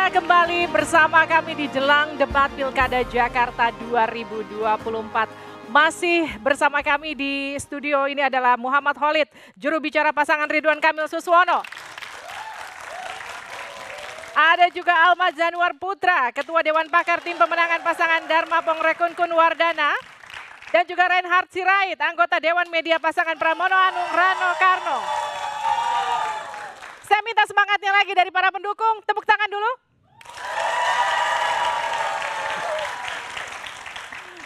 Anda kembali bersama kami di jelang debat Pilkada Jakarta 2024. Masih bersama kami di studio ini adalah Muhammad Khalid, juru bicara pasangan Ridwan Kamil Suswono. Ada juga Alma Januar Putra, Ketua Dewan Pakar Tim Pemenangan Pasangan Dharma Pongrekun Wardana. Dan juga Reinhard Sirait, anggota Dewan Media Pasangan Pramono Anung Rano Karno. Saya minta semangatnya lagi dari para pendukung, tepuk tangan dulu.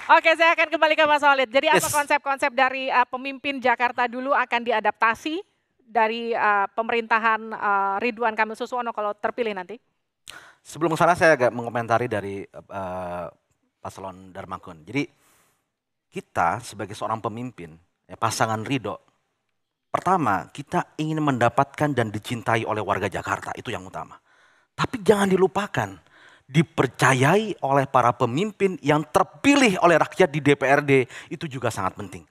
Oke, saya akan kembali ke Mas Khalid. Jadi apa konsep-konsep dari pemimpin Jakarta dulu akan diadaptasi dari pemerintahan Ridwan Kamil Suswono kalau terpilih nanti? Sebelum ke sana saya agak mengomentari dari paslon Darmakun. Jadi kita sebagai seorang pemimpin, pasangan Ridho, pertama, kita ingin mendapatkan dan dicintai oleh warga Jakarta, itu yang utama. Tapi jangan dilupakan, dipercayai oleh para pemimpin yang terpilih oleh rakyat di DPRD, itu juga sangat penting.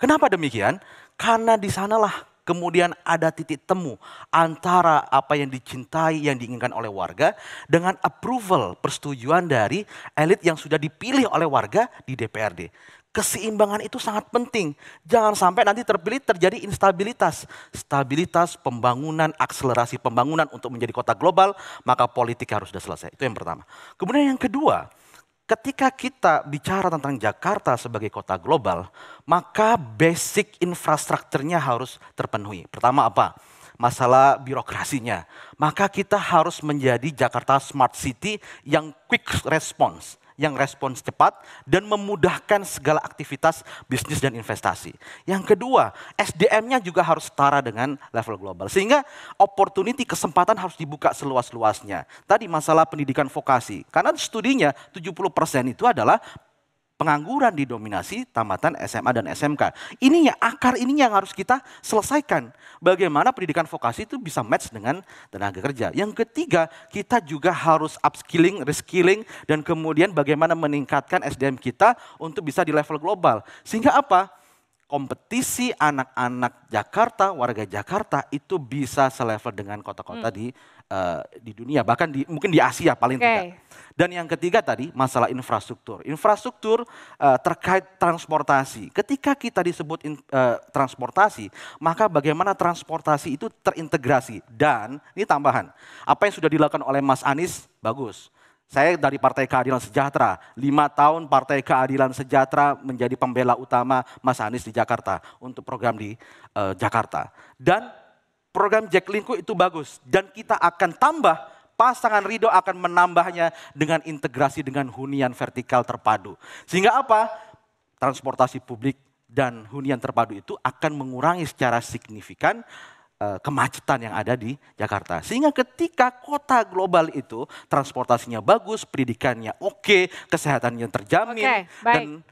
Kenapa demikian? Karena di sanalah kemudian ada titik temu antara apa yang dicintai, yang diinginkan oleh warga, dengan approval, persetujuan dari elit yang sudah dipilih oleh warga di DPRD. Keseimbangan itu sangat penting. Jangan sampai nanti terpilih terjadi instabilitas. Stabilitas pembangunan, akselerasi pembangunan untuk menjadi kota global, maka politik harus sudah selesai. Itu yang pertama. Kemudian yang kedua, ketika kita bicara tentang Jakarta sebagai kota global, maka basic infrastrukturnya harus terpenuhi. Pertama apa? Masalah birokrasinya. Maka kita harus menjadi Jakarta Smart City yang quick response. Yang respons cepat dan memudahkan segala aktivitas bisnis dan investasi. Yang kedua, SDM-nya juga harus setara dengan level global. Sehingga opportunity, kesempatan harus dibuka seluas-luasnya. Tadi masalah pendidikan vokasi. Karena studinya 70% itu adalah pengangguran didominasi tamatan SMA dan SMK. Ini ya akar ini yang harus kita selesaikan. Bagaimana pendidikan vokasi itu bisa match dengan tenaga kerja. Yang ketiga, kita juga harus upskilling, reskilling, dan kemudian bagaimana meningkatkan SDM kita untuk bisa di level global. Sehingga apa? Kompetisi anak-anak Jakarta, warga Jakarta itu bisa selevel dengan kota-kota di dunia, bahkan mungkin di Asia paling tidak. Dan yang ketiga tadi masalah infrastruktur. Infrastruktur terkait transportasi. Ketika kita disebut transportasi, maka bagaimana transportasi itu terintegrasi. Dan ini tambahan, apa yang sudah dilakukan oleh Mas Anies, bagus. Saya dari Partai Keadilan Sejahtera, 5 tahun Partai Keadilan Sejahtera menjadi pembela utama Mas Anies di Jakarta untuk program di Jakarta. Dan program Jaklingko itu bagus dan kita akan tambah, pasangan Ridho akan menambahnya dengan integrasi dengan hunian vertikal terpadu. Sehingga apa? Transportasi publik dan hunian terpadu itu akan mengurangi secara signifikan kemacetan yang ada di Jakarta. Sehingga ketika kota global itu transportasinya bagus, pendidikannya oke, kesehatannya terjamin, dan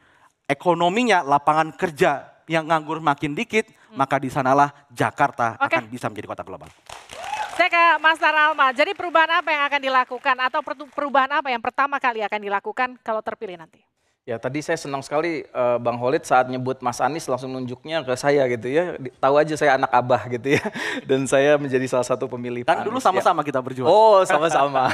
ekonominya, lapangan kerja yang nganggur makin dikit, maka di sanalah Jakarta akan bisa menjadi kota global. Saya ke Mas Taralma, jadi perubahan apa yang akan dilakukan atau perubahan apa yang pertama kali akan dilakukan kalau terpilih nanti? Ya tadi saya senang sekali Bang Khalid saat nyebut Mas Anies langsung nunjuknya ke saya gitu ya. Tahu aja saya anak abah gitu ya. Dan saya menjadi salah satu pemilih Pak Anies. Kan dulu sama-sama kita berjuang. Oh sama-sama.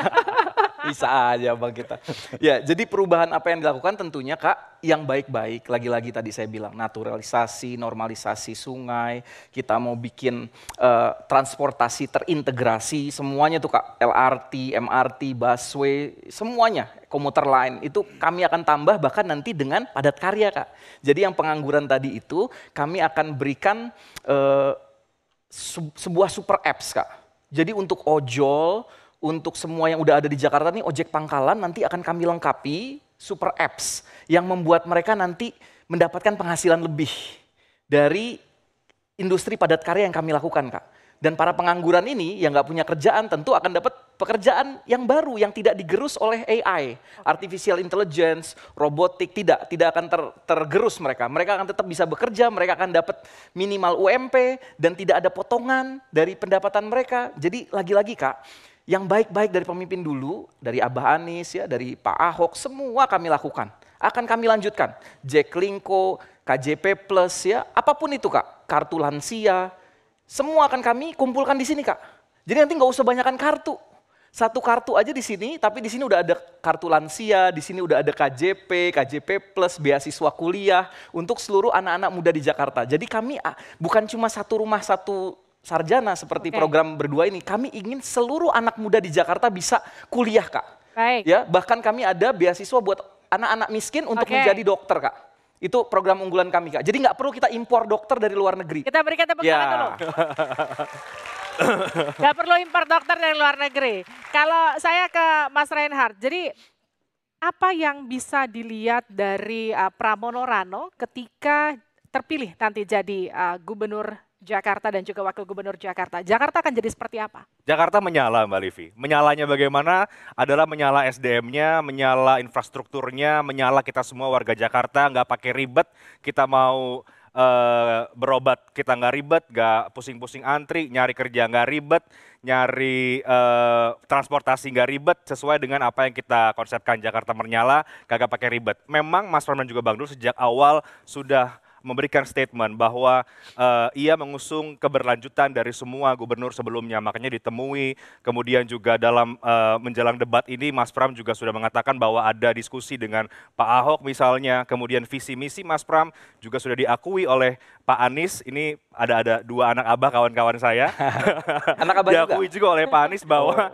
Bisa aja Bang kita. Ya jadi perubahan apa yang dilakukan tentunya Kak yang baik-baik. Lagi-lagi tadi saya bilang naturalisasi, normalisasi sungai. Kita mau bikin transportasi terintegrasi semuanya tuh Kak. LRT, MRT, busway, semuanya. Komuter lain itu kami akan tambah bahkan nanti dengan padat karya Kak. Jadi yang pengangguran tadi itu kami akan berikan sebuah super apps Kak. Jadi untuk ojol, untuk semua yang udah ada di Jakarta nih ojek pangkalan nanti akan kami lengkapi super apps yang membuat mereka nanti mendapatkan penghasilan lebih dari industri padat karya yang kami lakukan Kak. Dan para pengangguran ini yang nggak punya kerjaan tentu akan dapat pekerjaan yang baru yang tidak digerus oleh AI, artificial intelligence, robotik, tidak akan tergerus mereka. Mereka akan tetap bisa bekerja, mereka akan dapat minimal UMP dan tidak ada potongan dari pendapatan mereka. Jadi lagi-lagi Kak, yang baik-baik dari pemimpin dulu, dari Abah Anies ya, dari Pak Ahok, semua kami lakukan. Akan kami lanjutkan. Jaklingko, KJP Plus ya, apapun itu Kak, kartu lansia, semua akan kami kumpulkan di sini Kak. Jadi nanti nggak usah banyakkan kartu. Satu kartu aja di sini, tapi di sini udah ada kartu lansia, di sini udah ada KJP, KJP Plus, beasiswa kuliah untuk seluruh anak-anak muda di Jakarta. Jadi kami bukan cuma satu rumah satu sarjana seperti program berdua ini, kami ingin seluruh anak muda di Jakarta bisa kuliah, Kak. Baik. Ya, bahkan kami ada beasiswa buat anak-anak miskin untuk menjadi dokter, Kak. Itu program unggulan kami, Kak. Jadi nggak perlu kita impor dokter dari luar negeri. Kita berikan tepuk tangan dulu. Gak perlu impor dokter dari luar negeri. Kalau saya ke Mas Reinhard, jadi apa yang bisa dilihat dari Pramono Rano ketika terpilih nanti jadi Gubernur Jakarta dan juga Wakil Gubernur Jakarta? Jakarta akan jadi seperti apa? Jakarta menyala Mbak Livi. Menyalanya bagaimana? Adalah menyala SDM-nya, menyala infrastrukturnya, menyala kita semua warga Jakarta, nggak pakai ribet, kita mau berobat kita nggak ribet, nggak pusing-pusing antri, nyari kerja nggak ribet, nyari transportasi nggak ribet, sesuai dengan apa yang kita konsepkan Jakarta menyala, kagak pakai ribet. Memang Mas Pram dan juga Bang Dul sejak awal sudah memberikan statement bahwa ia mengusung keberlanjutan dari semua gubernur sebelumnya. Makanya ditemui, kemudian juga dalam menjelang debat ini Mas Pram juga sudah mengatakan bahwa ada diskusi dengan Pak Ahok misalnya, kemudian visi misi Mas Pram juga sudah diakui oleh Pak Anies. Ini ada dua anak abah kawan-kawan saya. Anak abah diakui juga oleh Pak Anies bahwa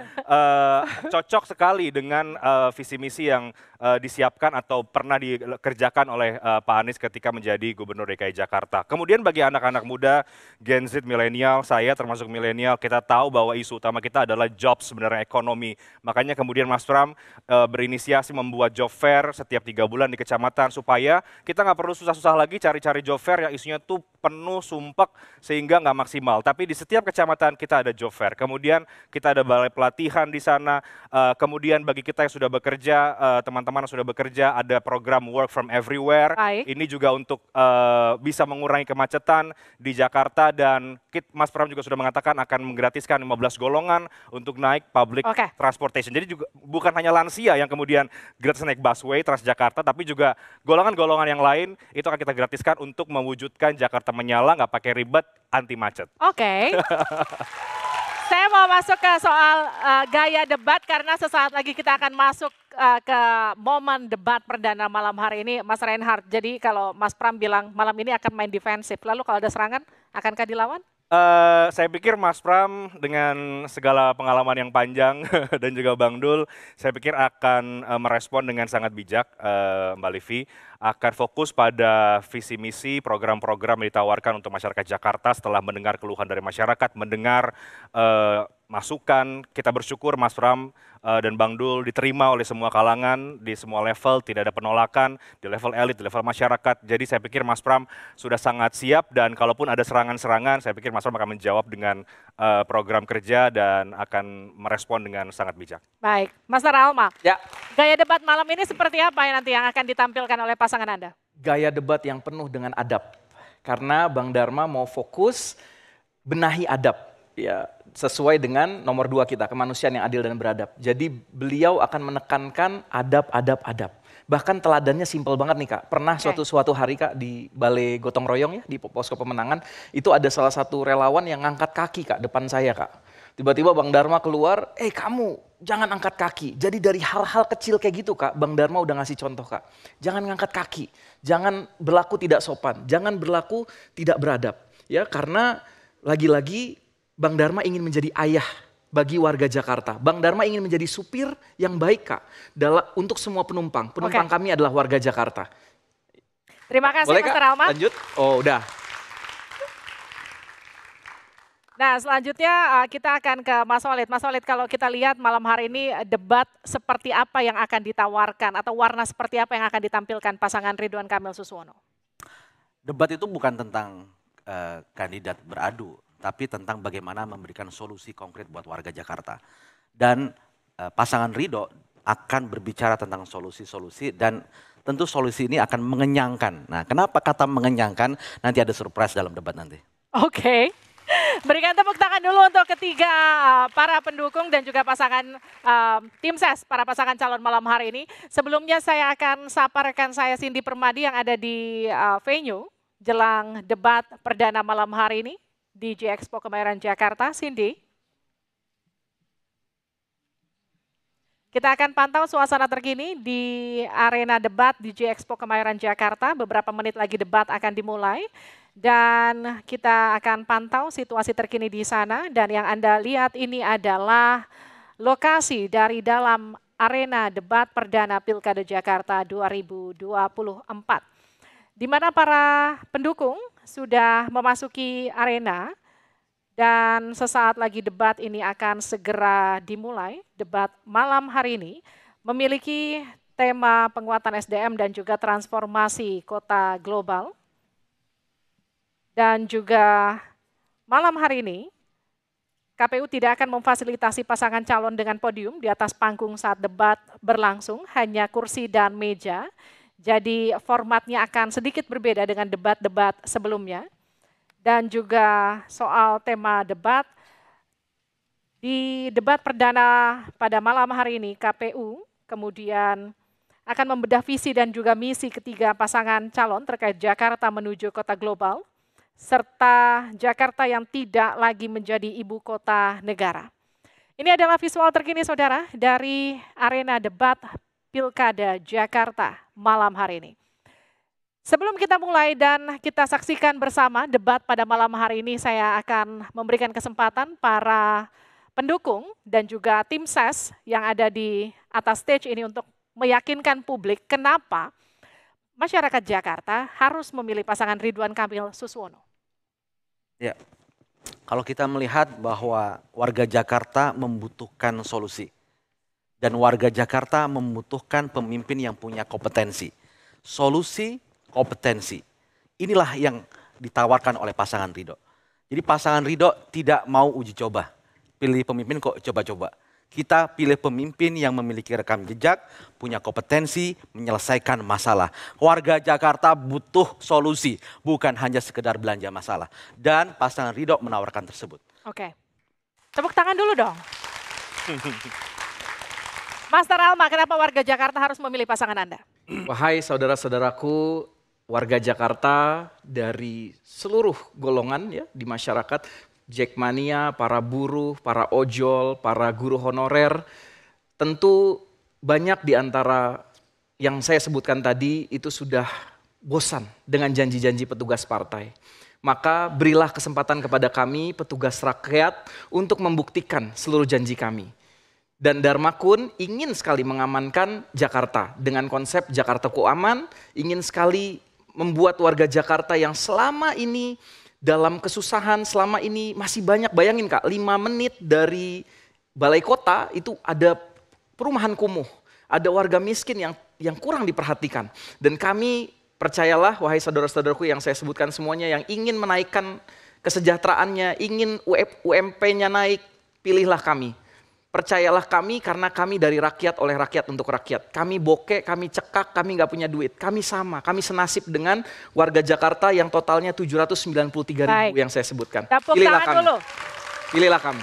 cocok sekali dengan visi misi yang disiapkan atau pernah dikerjakan oleh Pak Anies ketika menjadi Gubernur DKI Jakarta. Kemudian bagi anak-anak muda, Gen Z, milenial, saya termasuk milenial, kita tahu bahwa isu utama kita adalah job, sebenarnya ekonomi. Makanya kemudian Mas Pram berinisiasi membuat job fair setiap 3 bulan di kecamatan supaya kita nggak perlu susah-susah lagi cari-cari job fair yang isunya tuh penuh, sumpek, sehingga nggak maksimal. Tapi di setiap kecamatan kita ada job fair. Kemudian kita ada balai pelatihan di sana. Kemudian bagi kita yang sudah bekerja, teman-teman yang sudah bekerja, ada program work from everywhere. Baik. Ini juga untuk bisa mengurangi kemacetan di Jakarta, dan Mas Pram juga sudah mengatakan akan menggratiskan 15 golongan untuk naik public transportation. Jadi juga bukan hanya lansia yang kemudian gratis naik busway Transjakarta, tapi juga golongan-golongan yang lain itu akan kita gratiskan untuk mewujudkan Jakarta menyala, nggak pakai ribet, anti macet. Oke. Saya mau masuk ke soal gaya debat karena sesaat lagi kita akan masuk ke momen debat perdana malam hari ini, Mas Reinhard. Jadi kalau Mas Pram bilang malam ini akan main defensif, lalu kalau ada serangan, akankah dilawan? Saya pikir Mas Pram dengan segala pengalaman yang panjang dan juga Bang Dul, saya pikir akan merespon dengan sangat bijak, Mbak Livi. Akan fokus pada visi misi, program-program yang ditawarkan untuk masyarakat Jakarta setelah mendengar keluhan dari masyarakat, mendengar masukan. Kita bersyukur Mas Pram dan Bang Dul diterima oleh semua kalangan, di semua level, tidak ada penolakan, di level elit, di level masyarakat. Jadi saya pikir Mas Pram sudah sangat siap, dan kalaupun ada serangan-serangan, saya pikir Mas Pram akan menjawab dengan program kerja dan akan merespon dengan sangat bijak. Baik, Mas Alma, Ya. gaya debat malam ini seperti apa yang nanti yang akan ditampilkan oleh pasangan Anda? Gaya debat yang penuh dengan adab. Karena Bang Dharma mau fokus benahi adab. Ya, sesuai dengan nomor 2 kita, kemanusiaan yang adil dan beradab. Jadi beliau akan menekankan adab. Bahkan teladannya simpel banget nih Kak. Pernah suatu hari Kak di Balai Gotong Royong ya, di Posko Pemenangan, itu ada salah satu relawan yang ngangkat kaki Kak depan saya Kak. Tiba-tiba Bang Dharma keluar, kamu jangan angkat kaki. Jadi dari hal-hal kecil kayak gitu Kak, Bang Dharma udah ngasih contoh Kak. Jangan ngangkat kaki, jangan berlaku tidak sopan, jangan berlaku tidak beradab. Ya, karena lagi-lagi Bang Dharma ingin menjadi ayah bagi warga Jakarta. Bang Dharma ingin menjadi supir yang baik Kak, untuk semua penumpang. Penumpang kami adalah warga Jakarta. Terima kasih Boleh, Mas Kak? Alma. Lanjut? Oh udah. Nah selanjutnya kita akan ke Mas Walid. Mas Walid, kalau kita lihat malam hari ini debat seperti apa yang akan ditawarkan atau warna seperti apa yang akan ditampilkan pasangan Ridwan Kamil Suswono? Debat itu bukan tentang kandidat beradu, tapi tentang bagaimana memberikan solusi konkret buat warga Jakarta. Dan pasangan Ridho akan berbicara tentang solusi-solusi, dan tentu solusi ini akan mengenyangkan. Nah, kenapa kata mengenyangkan? Nanti ada surprise dalam debat nanti. Oke. Berikan tepuk tangan dulu untuk ketiga para pendukung dan juga pasangan tim ses, para pasangan calon malam hari ini. Sebelumnya saya akan sapa rekan saya Cindy Permadi yang ada di venue jelang debat perdana malam hari ini di J-Expo Kemayoran Jakarta. Cindy. Kita akan pantau suasana terkini di arena debat di J-Expo Kemayoran Jakarta. Beberapa menit lagi debat akan dimulai. Dan kita akan pantau situasi terkini di sana. Dan yang Anda lihat ini adalah lokasi dari dalam arena debat perdana Pilkada Jakarta 2024. Di mana para pendukung sudah memasuki arena. Dan sesaat lagi debat ini akan segera dimulai. Debat malam hari ini memiliki tema penguatan SDM dan juga transformasi kota global. Dan juga malam hari ini KPU tidak akan memfasilitasi pasangan calon dengan podium di atas panggung saat debat berlangsung, hanya kursi dan meja. Jadi formatnya akan sedikit berbeda dengan debat-debat sebelumnya. Dan juga soal tema debat, di debat perdana pada malam hari ini KPU kemudian akan membedah visi dan juga misi ketiga pasangan calon terkait Jakarta menuju kota global, serta Jakarta yang tidak lagi menjadi ibu kota negara. Ini adalah visual terkini saudara dari arena debat Pilkada Jakarta malam hari ini. Sebelum kita mulai dan kita saksikan bersama debat pada malam hari ini, saya akan memberikan kesempatan para pendukung dan juga tim ses yang ada di atas stage ini untuk meyakinkan publik kenapa masyarakat Jakarta harus memilih pasangan Ridwan Kamil Suswono. Ya, kalau kita melihat bahwa warga Jakarta membutuhkan solusi dan warga Jakarta membutuhkan pemimpin yang punya kompetensi, solusi, kompetensi. Inilah yang ditawarkan oleh pasangan Ridho. Jadi pasangan Ridho tidak mau uji coba. Pilih pemimpin kok coba-coba. Kita pilih pemimpin yang memiliki rekam jejak, punya kompetensi, menyelesaikan masalah. Warga Jakarta butuh solusi, bukan hanya sekedar belanja masalah. Dan pasangan Ridho menawarkan tersebut. Oke, tepuk tangan dulu dong. Master Alma, kenapa warga Jakarta harus memilih pasangan Anda? Wahai saudara-saudaraku, warga Jakarta dari seluruh golongan ya di masyarakat, Jackmania, para buruh, para ojol, para guru honorer, tentu banyak di antara yang saya sebutkan tadi itu sudah bosan dengan janji-janji petugas partai. Maka berilah kesempatan kepada kami, petugas rakyat, untuk membuktikan seluruh janji kami. Dan Dharma Kun ingin sekali mengamankan Jakarta dengan konsep Jakartaku aman, ingin sekali membuat warga Jakarta yang selama ini dalam kesusahan, selama ini masih banyak, bayangin Kak, 5 menit dari balai kota itu ada perumahan kumuh, ada warga miskin yang kurang diperhatikan. Dan kami, percayalah wahai saudara-saudaraku yang saya sebutkan semuanya, yang ingin menaikkan kesejahteraannya, ingin UMP-nya naik, pilihlah kami. Percayalah kami karena kami dari rakyat, oleh rakyat, untuk rakyat. Kami bokeh, kami cekak, kami nggak punya duit. Kami sama, kami senasib dengan warga Jakarta yang totalnya 793.000 yang saya sebutkan. Pilihlah kami. Dulu. Pilihlah kami.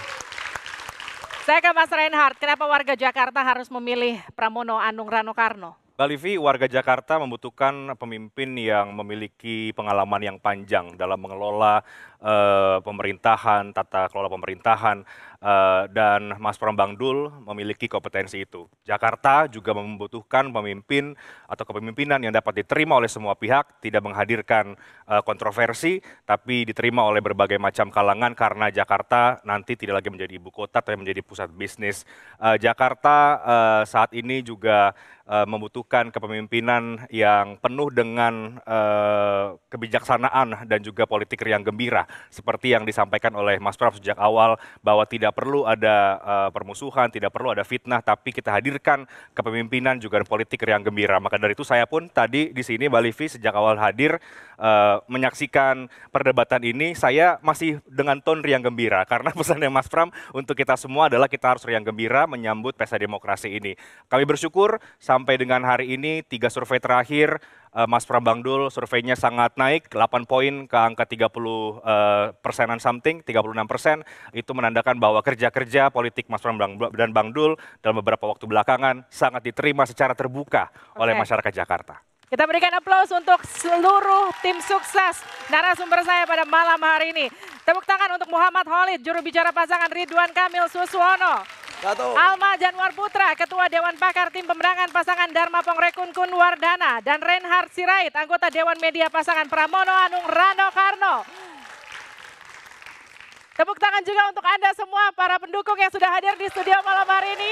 Saya ke Mas Reinhardt, kenapa warga Jakarta harus memilih Pramono Anung Rano Karno? Mbak Livi, warga Jakarta membutuhkan pemimpin yang memiliki pengalaman yang panjang dalam mengelola pemerintahan, tata kelola pemerintahan, dan Mas Pram Bang Dul memiliki kompetensi itu. Jakarta juga membutuhkan pemimpin atau kepemimpinan yang dapat diterima oleh semua pihak, tidak menghadirkan kontroversi, tapi diterima oleh berbagai macam kalangan karena Jakarta nanti tidak lagi menjadi ibu kota, tapi menjadi pusat bisnis. Jakarta saat ini juga membutuhkan kepemimpinan yang penuh dengan kebijaksanaan dan juga politik riang gembira. Seperti yang disampaikan oleh Mas Pram sejak awal bahwa tidak perlu ada permusuhan, tidak perlu ada fitnah, tapi kita hadirkan kepemimpinan juga politik riang gembira. Maka dari itu saya pun tadi di sini Mbak Livi sejak awal hadir menyaksikan perdebatan ini, saya masih dengan ton riang gembira. Karena pesannya Mas Pram untuk kita semua adalah kita harus riang gembira menyambut pesta demokrasi ini. Kami bersyukur sampai dengan hari ini 3 survei terakhir Mas Pram Bang Dul surveinya sangat naik, 8 poin ke angka 30%-an something, 36%. Itu menandakan bahwa kerja-kerja politik Mas Pram dan Bang Dul dalam beberapa waktu belakangan sangat diterima secara terbuka oleh masyarakat Jakarta. Kita berikan aplaus untuk seluruh tim sukses narasumber saya pada malam hari ini. Tepuk tangan untuk Muhammad Khalid, juru bicara pasangan Ridwan Kamil Suswono. Alma Janwar Putra, Ketua Dewan Pakar Tim Pemenangan Pasangan Dharma Pongrekun Kun Wardana. Dan Reinhard Sirait, Anggota Dewan Media Pasangan Pramono Anung Rano Karno. Tepuk tangan juga untuk Anda semua para pendukung yang sudah hadir di studio malam hari ini.